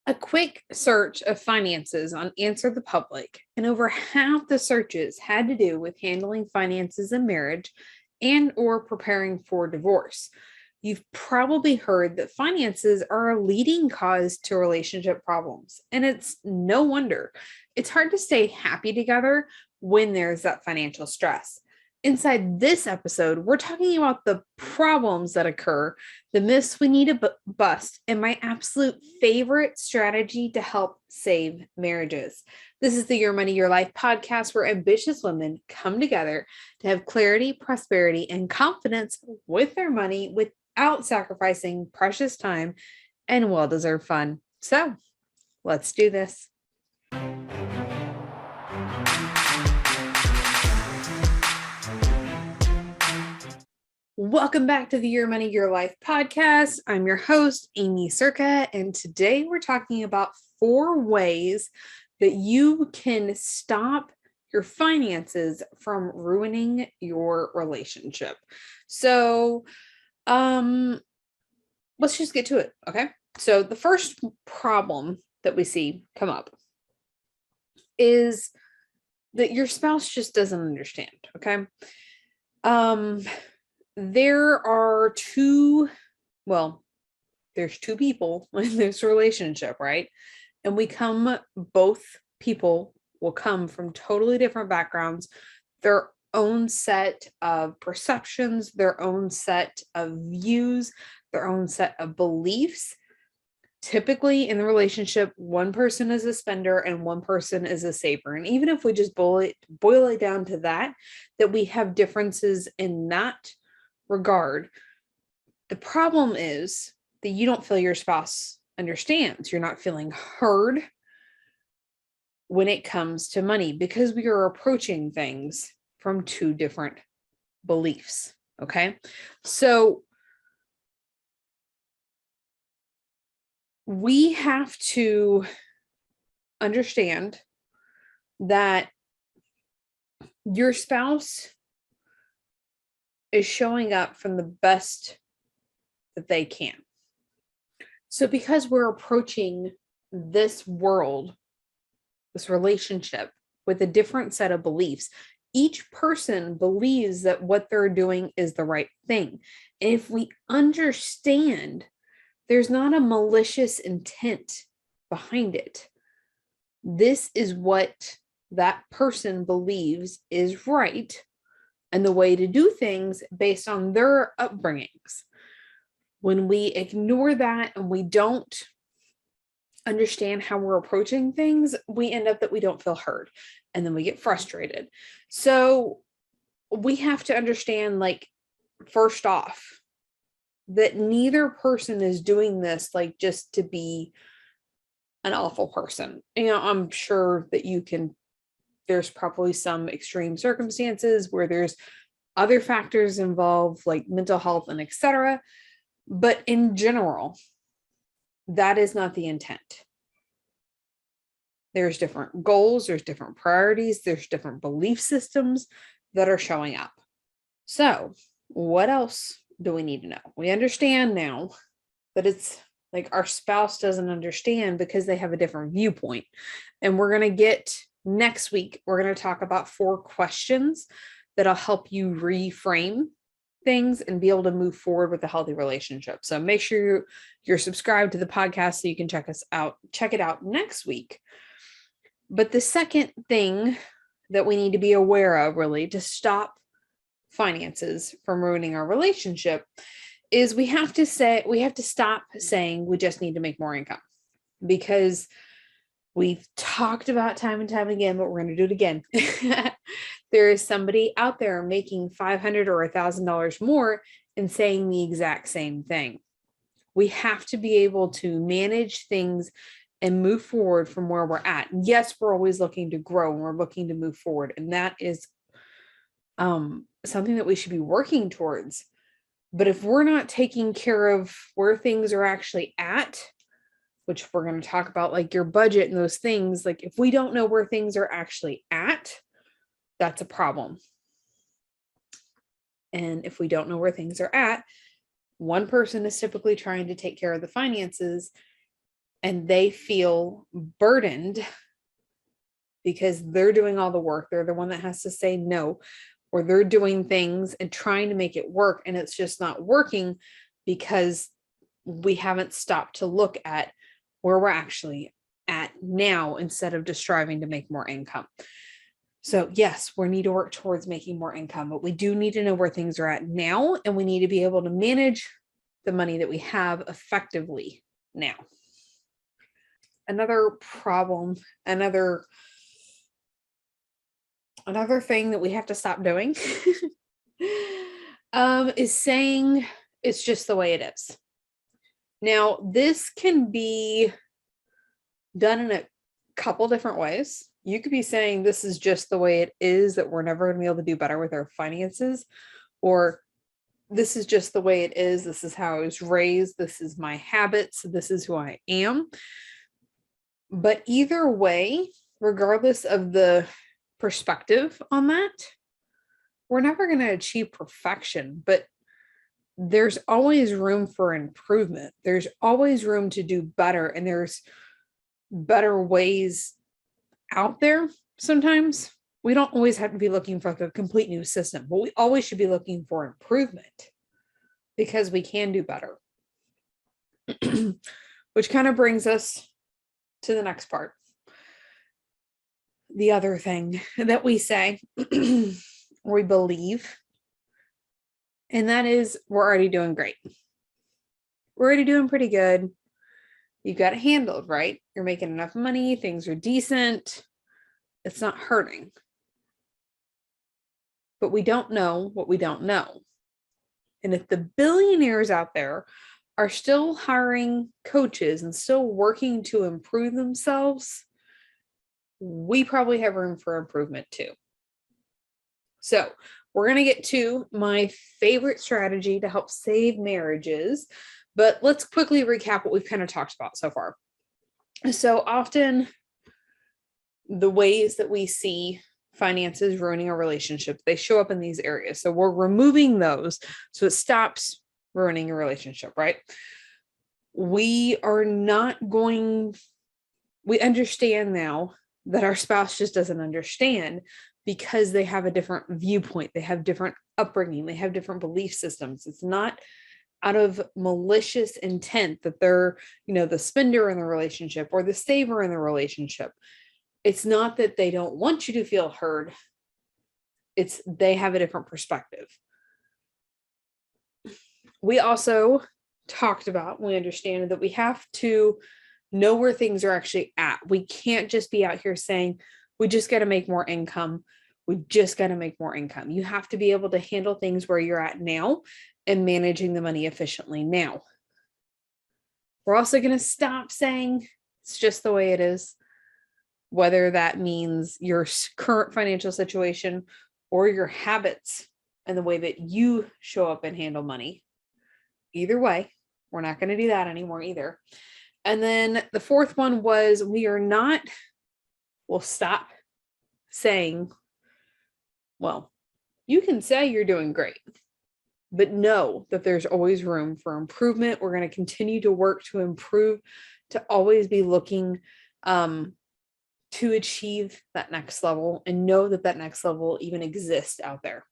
A quick search of finances on Answer the Public, and over half the searches had to do with handling finances in marriage and or preparing for divorce. You've probably heard that finances are a leading cause to relationship problems, and it's no wonder. It's hard to stay happy together when there's that financial stress. Inside this episode, we're talking about the problems that occur, the myths we need to bust, and my absolute favorite strategy to help save marriages. This is the Your Money, Your Life podcast where ambitious women come together to have clarity, prosperity, and confidence with their money without sacrificing precious time and well-deserved fun. So let's do this. Welcome back to the Your Money, Your Life podcast. I'm your host, Aimee Cerka, and today we're talking about 4 ways that you can stop your finances from ruining your relationship. So, let's just get to it, okay? So the first problem that we see come up is that your spouse just doesn't understand, okay? There's two people in this relationship, right? And both people will come from totally different backgrounds, their own set of perceptions, their own set of views, their own set of beliefs. Typically in the relationship, one person is a spender and one person is a saver. And even if we just boil it down to that we have differences in that regard, the problem is that you don't feel your spouse understands. You're not feeling heard when it comes to money because we are approaching things from 2 different beliefs. Okay. So we have to understand that your spouse is showing up from the best that they can. So because we're approaching this world, this relationship with a different set of beliefs, each person believes that what they're doing is the right thing. And if we understand there's not a malicious intent behind it, this is what that person believes is right and the way to do things based on their upbringings. When we ignore that and we don't understand how we're approaching things, we end up that we don't feel heard and then we get frustrated. So we have to understand, first off, that neither person is doing this just to be an awful person. I'm sure that there's probably some extreme circumstances where there's other factors involved like mental health and etc. But in general, that is not the intent. There's different goals, there's different priorities, there's different belief systems that are showing up. So what else do we need to know? We understand now that it's our spouse doesn't understand because they have a different viewpoint. And next week, we're going to talk about 4 questions that'll help you reframe things and be able to move forward with a healthy relationship. So make sure you're subscribed to the podcast so you can check it out next week. But the second thing that we need to be aware of, really, to stop finances from ruining our relationship is we have to stop saying we just need to make more income, because we've talked about time and time again, but we're going to do it again. There is somebody out there making $500 or $1,000 more and saying the exact same thing. We have to be able to manage things and move forward from where we're at. Yes, we're always looking to grow and we're looking to move forward. And that is something that we should be working towards. But if we're not taking care of where things are actually at, which we're going to talk about, your budget and those things, if we don't know where things are actually at, that's a problem. And if we don't know where things are at, one person is typically trying to take care of the finances and they feel burdened because they're doing all the work. They're the one that has to say no, or they're doing things and trying to make it work, and it's just not working because we haven't stopped to look at where we're actually at now instead of just striving to make more income. So yes, we need to work towards making more income, but we do need to know where things are at now, and we need to be able to manage the money that we have effectively now. Another problem, another thing that we have to stop doing is saying it's just the way it is. Now, this can be done in a couple different ways. You could be saying this is just the way it is, that we're never going to be able to do better with our finances, or this is just the way it is. This is how I was raised. This is my habits. This is who I am. But either way, regardless of the perspective on that, we're never going to achieve perfection, but there's always room for improvement. There's always room to do better, and there's better ways out there. Sometimes we don't always have to be looking for like a complete new system, but we always should be looking for improvement because we can do better. Which kind of brings us to the next part. The other thing that we say, we believe, and that is we're already doing great. We're already doing pretty good. You've got it handled, right? You're making enough money. Things are decent. It's not hurting. But we don't know what we don't know. And if the billionaires out there are still hiring coaches and still working to improve themselves, we probably have room for improvement too. So we're going to get to my favorite strategy to help save marriages, but let's quickly recap what we've kind of talked about so far. So often the ways that we see finances ruining a relationship, they show up in these areas. So we're removing those so it stops ruining a relationship, right? We understand now that our spouse just doesn't understand because they have a different viewpoint. They have different upbringing. They have different belief systems. It's not out of malicious intent that they're, the spender in the relationship or the saver in the relationship. It's not that they don't want you to feel heard. It's they have a different perspective. We also talked about, we understand that we have to know where things are actually at. We can't just be out here saying, we just got to make more income. We just got to make more income. You have to be able to handle things where you're at now and managing the money efficiently now. We're also going to stop saying it's just the way it is, whether that means your current financial situation or your habits and the way that you show up and handle money. Either way, we're not going to do that anymore either. And then the fourth one was we'll stop saying, well, you can say you're doing great, but know that there's always room for improvement. We're going to continue to work to improve, to always be looking to achieve that next level and know that that next level even exists out there.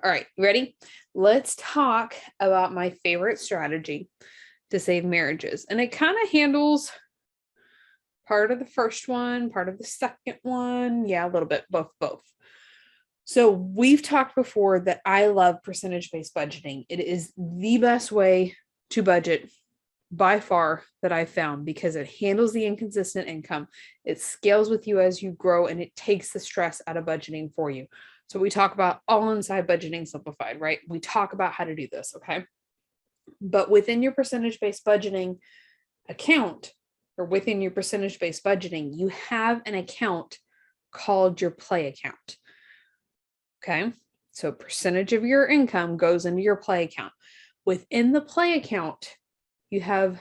All right, ready? Let's talk about my favorite strategy to save marriages. And it kind of handles part of the first one, part of the second one. Yeah, a little bit, both. So we've talked before that I love percentage-based budgeting. It is the best way to budget by far that I've found because it handles the inconsistent income. It scales with you as you grow, and it takes the stress out of budgeting for you. So we talk about all inside budgeting simplified, right? We talk about how to do this, okay? But within your percentage-based budgeting account, or within your percentage-based budgeting, you have an account called your play account. Okay, so a percentage of your income goes into your play account. Within the play account, you have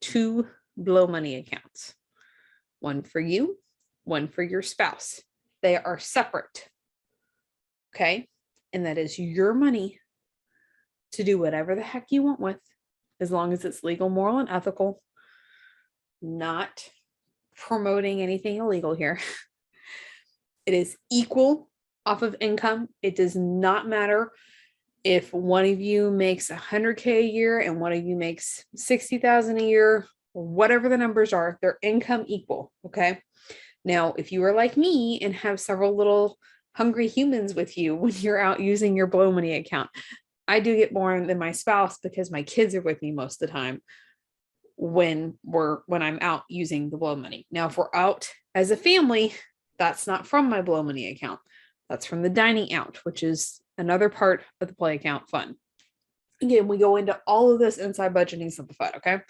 two blow money accounts, one for you, one for your spouse. They are separate. Okay, and that is your money to do whatever the heck you want with, as long as it's legal, moral, and ethical. not promoting anything illegal here. It is equal off of income. It does not matter if one of you makes $100K a year and one of you makes $60,000 a year, or whatever the numbers are, they're income equal. Okay. Now, if you are like me and have several little hungry humans with you when you're out using your blow money account, I do get more than my spouse because my kids are with me most of the time when I'm out using the blow money. Now, if we're out as a family, that's not from my blow money account. That's from the dining out, which is another part of the play account fund. Again, we go into all of this inside Budgeting Simplified. Okay.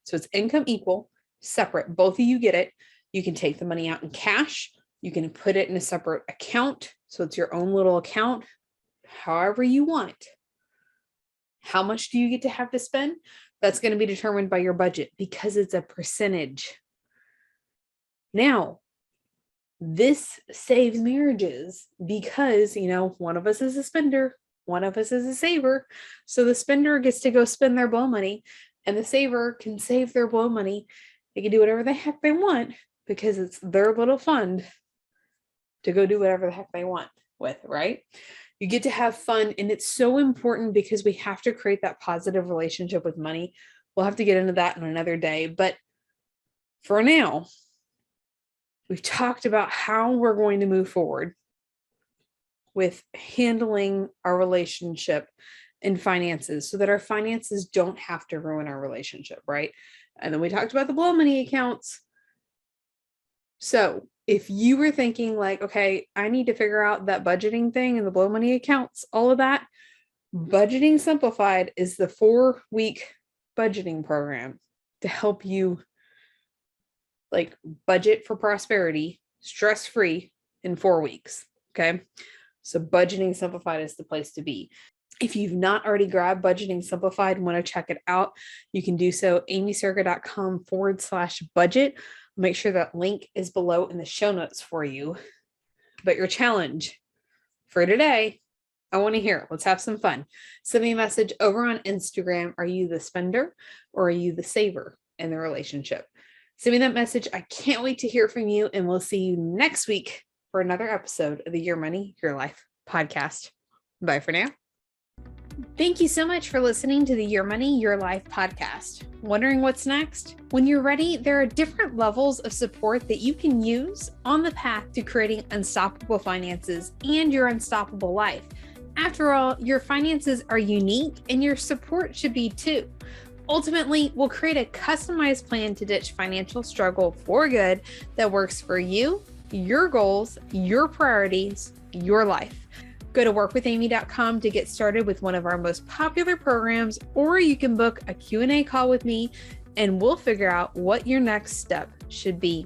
So it's income equal, separate. Both of you get it. You can take the money out in cash. You can put it in a separate account. So it's your own little account, however you want it. How much do you get to have to spend? That's going to be determined by your budget because it's a percentage. Now, this saves marriages because, one of us is a spender, one of us is a saver. So the spender gets to go spend their blow money and the saver can save their blow money. They can do whatever the heck they want because it's their little fund to go do whatever the heck they want with, right? You get to have fun. And it's so important because we have to create that positive relationship with money. We'll have to get into that in another day. But for now, we've talked about how we're going to move forward with handling our relationship and finances so that our finances don't have to ruin our relationship, right? And then we talked about the blow money accounts. So if you were thinking like, okay, I need to figure out that budgeting thing and the blow money accounts, all of that, Budgeting Simplified is the 4-week budgeting program to help you like budget for prosperity, stress-free in 4 weeks. Okay. So Budgeting Simplified is the place to be. If you've not already grabbed Budgeting Simplified and want to check it out, you can do so aimeecerka.com/budget. Make sure that link is below in the show notes for you. But your challenge for today, I want to hear it. Let's have some fun. Send me a message over on Instagram. Are you the spender or are you the saver in the relationship? Send me that message. I can't wait to hear from you. And we'll see you next week for another episode of the Your Money, Your Life podcast. Bye for now. Thank you so much for listening to the Your Money, Your Life podcast. Wondering what's next? When you're ready, there are different levels of support that you can use on the path to creating unstoppable finances and your unstoppable life. After all, your finances are unique and your support should be too. Ultimately, we'll create a customized plan to ditch financial struggle for good that works for you, your goals, your priorities, your life. Go to workwithaimee.com to get started with one of our most popular programs, or you can book a Q&A call with me and we'll figure out what your next step should be.